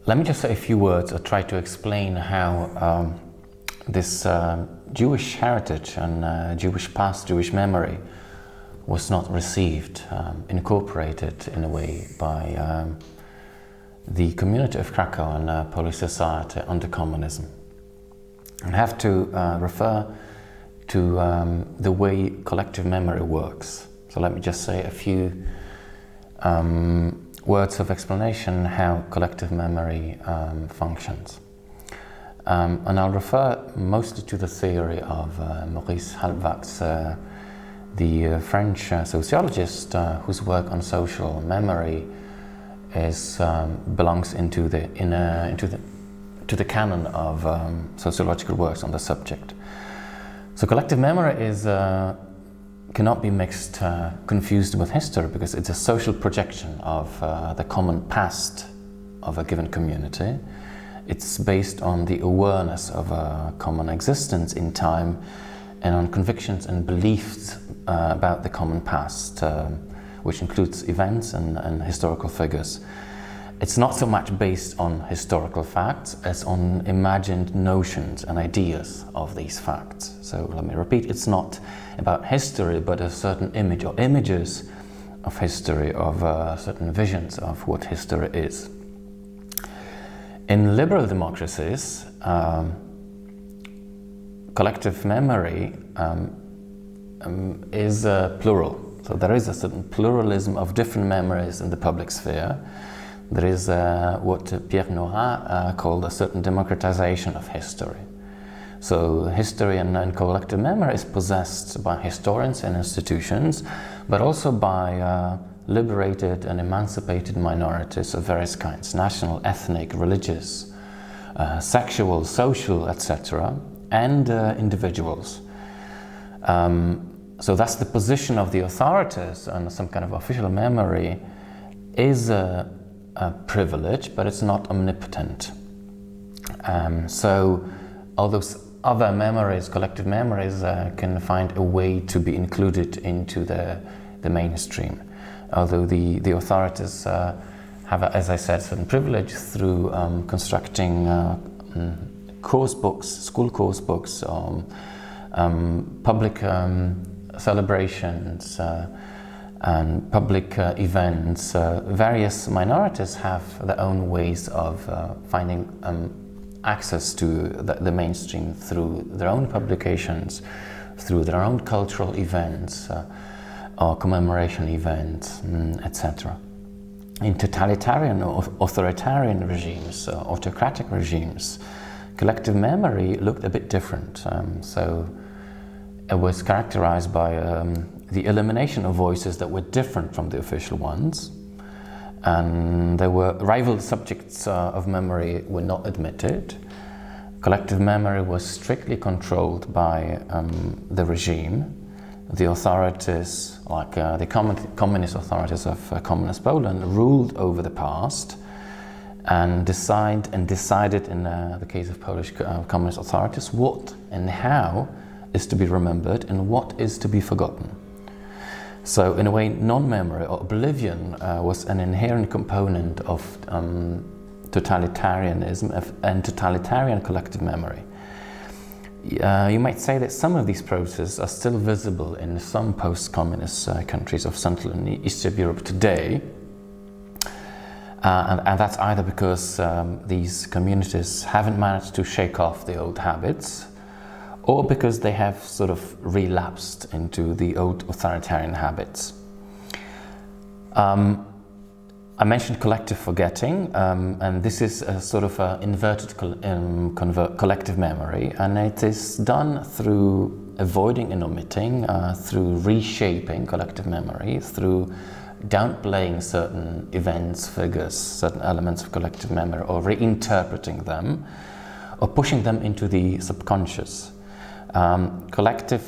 let me just say a few words or try to explain how this Jewish heritage and Jewish past, Jewish memory was not received, incorporated in a way by the community of Krakow and Polish society under communism. I have to refer to the way collective memory works. So let me just say a few words of explanation how collective memory functions. And I'll refer mostly to the theory of Maurice Halbwachs, the French sociologist whose work on social memory belongs into the canon of sociological works on the subject. So collective memory cannot be confused with history, because it's a social projection of the common past of a given community. It's based on the awareness of a common existence in time and on convictions and beliefs about the common past, which includes events and historical figures. It's not so much based on historical facts as on imagined notions and ideas of these facts. So let me repeat, it's not about history, but a certain image or images of history, of certain visions of what history is. In liberal democracies, collective memory is plural. So there is a certain pluralism of different memories in the public sphere. There is what Pierre Nora called a certain democratization of history. So history and collective memory is possessed by historians and institutions, but also by liberated and emancipated minorities of various kinds: national, ethnic, religious, sexual, social, etc., and individuals. So that's the position of the authorities, and some kind of official memory is a privilege, but it's not omnipotent. So all those other memories, collective memories, can find a way to be included into the mainstream. Although the authorities have, as I said, certain privilege through constructing course books, school course books, public celebrations, and public events. Various minorities have their own ways of finding access to the mainstream through their own publications, through their own cultural events, or commemoration events, etc. In totalitarian or authoritarian regimes, autocratic regimes, collective memory looked a bit different. So it was characterized by the elimination of voices that were different from the official ones, and there were rival subjects of memory were not admitted. Collective memory was strictly controlled by the regime. The authorities, like the communist authorities of communist Poland, ruled over the past and decided in the case of Polish communist authorities what and how is to be remembered and what is to be forgotten. So in a way, non-memory or oblivion was an inherent component of totalitarianism and totalitarian collective memory. You might say that some of these processes are still visible in some post-communist countries of Central and Eastern Europe today, and that's either because these communities haven't managed to shake off the old habits, or because they have sort of relapsed into the old authoritarian habits. I mentioned collective forgetting, and this is a sort of inverted collective memory, and it is done through avoiding and omitting, through reshaping collective memory, through downplaying certain events, figures, certain elements of collective memory, or reinterpreting them, or pushing them into the subconscious. Collective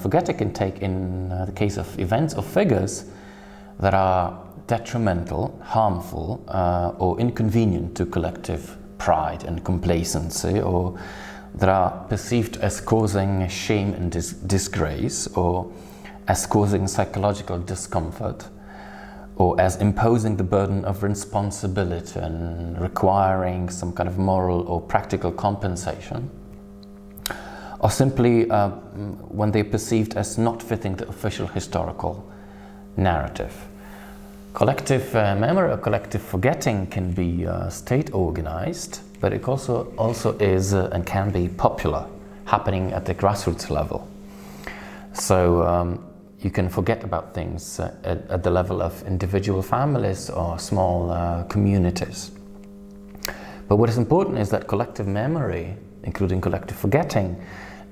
forgetting can take, in the case of events or figures that are detrimental, harmful, or inconvenient to collective pride and complacency, or that are perceived as causing shame and disgrace, or as causing psychological discomfort, or as imposing the burden of responsibility and requiring some kind of moral or practical compensation, or simply when they're perceived as not fitting the official historical narrative. Collective memory or collective forgetting can be state-organized, but it also is and can be popular, happening at the grassroots level. So you can forget about things at the level of individual families or small communities. But what is important is that collective memory, including collective forgetting,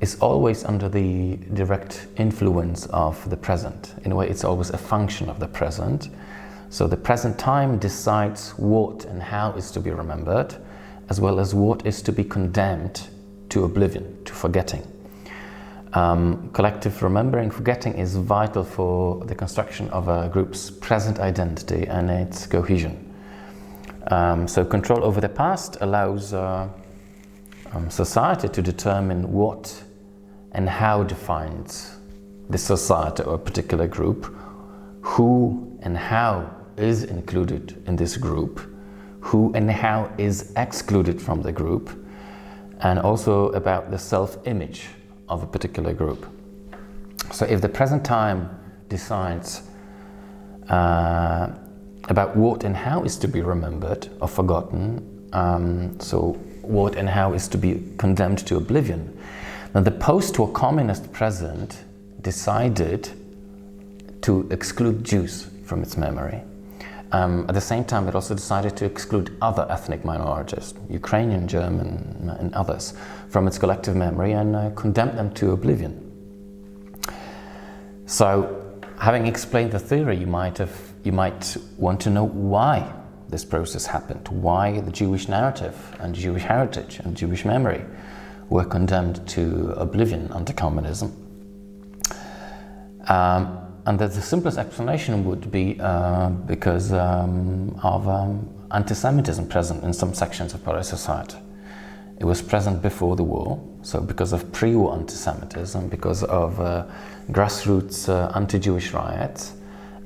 is always under the direct influence of the present. In a way, it's always a function of the present. So the present time decides what and how is to be remembered, as well as what is to be condemned to oblivion, to forgetting. Collective remembering, forgetting is vital for the construction of a group's present identity and its cohesion. So control over the past allows society to determine what and how defines the society or a particular group, who and how is included in this group, who and how is excluded from the group, and also about the self-image of a particular group. So if the present time decides about what and how is to be remembered or forgotten, so what and how is to be condemned to oblivion, then the post-war communist present decided to exclude Jews from its memory. At the same time, it also decided to exclude other ethnic minorities, Ukrainian, German, and others, from its collective memory and condemn them to oblivion. So, having explained the theory, you might want to know why this process happened, why the Jewish narrative and Jewish heritage and Jewish memory were condemned to oblivion under communism. And that the simplest explanation would be because of anti-Semitism present in some sections of Polish society. It was present before the war, so because of pre-war anti-Semitism, because of grassroots anti-Jewish riots,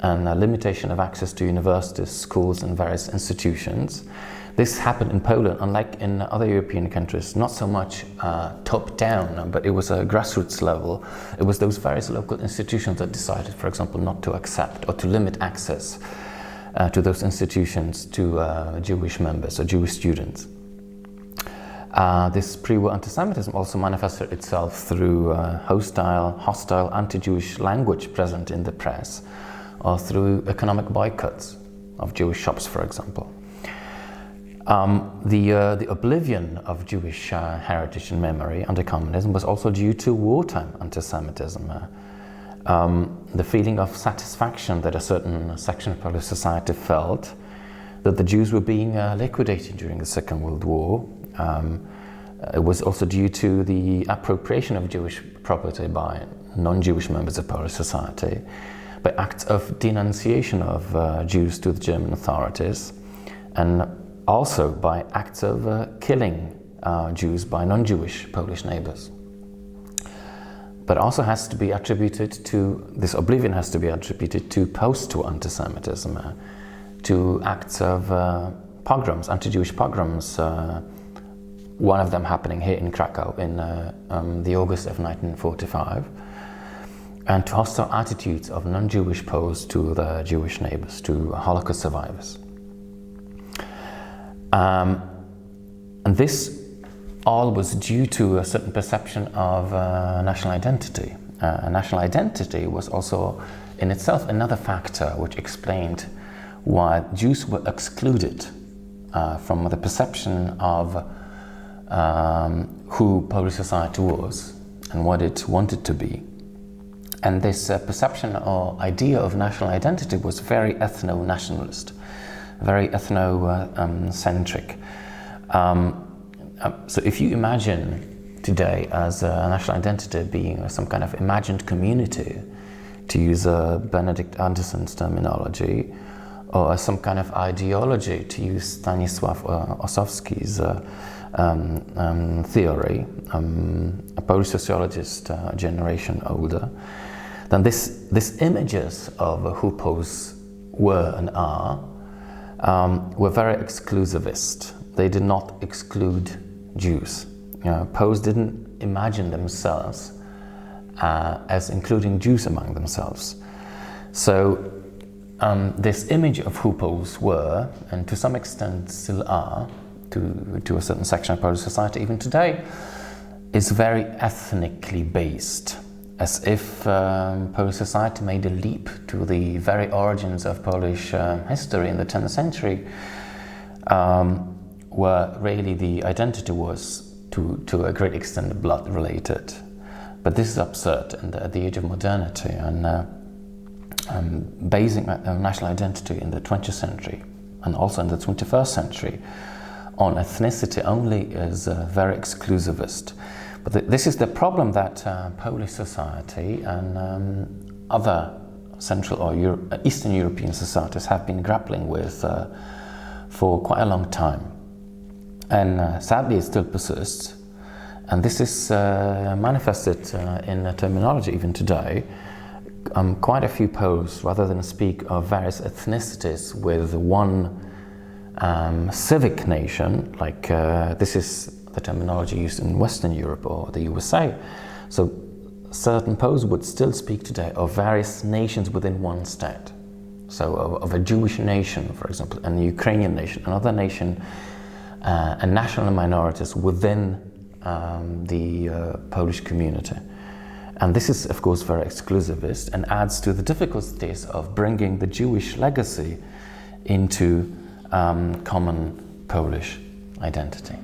and a limitation of access to universities, schools and various institutions. This happened in Poland, unlike in other European countries, not so much top-down, but it was a grassroots level. It was those various local institutions that decided, for example, not to accept or to limit access to those institutions to Jewish members or Jewish students. This pre-war anti-Semitism also manifested itself through hostile anti-Jewish language present in the press, or through economic boycotts of Jewish shops, for example. The oblivion of Jewish heritage and memory under communism was also due to wartime anti-Semitism. The feeling of satisfaction that a certain section of Polish society felt that the Jews were being liquidated during the Second World War. It was also due to the appropriation of Jewish property by non-Jewish members of Polish society, by acts of denunciation of Jews to the German authorities, and also by acts of killing Jews by non-Jewish Polish neighbors. But also has to be attributed to, this oblivion has to be attributed to post-war anti-Semitism, to acts of pogroms, anti-Jewish pogroms, one of them happening here in Krakow in the August of 1945, and to hostile attitudes of non-Jewish Poles to their Jewish neighbors, to Holocaust survivors. And this all was due to a certain perception of national identity. National identity was also in itself another factor which explained why Jews were excluded from the perception of who Polish society was and what it wanted to be. And this perception or idea of national identity was very ethno-nationalist, very ethno-centric. So if you imagine today as a national identity being some kind of imagined community, to use Benedict Anderson's terminology, or some kind of ideology, to use Stanisław Ossowski's theory, a Polish sociologist generation older, then this images of who Poles were and are, were very exclusivist. They did not exclude Jews. Poles didn't imagine themselves as including Jews among themselves. So this image of who Poles were, and to some extent still are, to a certain section of Polish society even today, is very ethnically based, as if Polish society made a leap to the very origins of Polish history in the 10th century, where really the identity was to a great extent blood related. But this is absurd at the age of modernity, and basing national identity in the 20th century and also in the 21st century on ethnicity only is very exclusivist. But this is the problem that Polish society and other Central or Eastern European societies have been grappling with for quite a long time. And sadly it still persists. And this is manifested in terminology even today. Quite a few Poles, rather than speak of various ethnicities with one civic nation, like this is the terminology used in Western Europe or the USA. So certain Poles would still speak today of various nations within one state. So of a Jewish nation, for example, and a Ukrainian nation, another nation, and national minorities within the Polish community. And this is, of course, very exclusivist and adds to the difficulties of bringing the Jewish legacy into common Polish identity.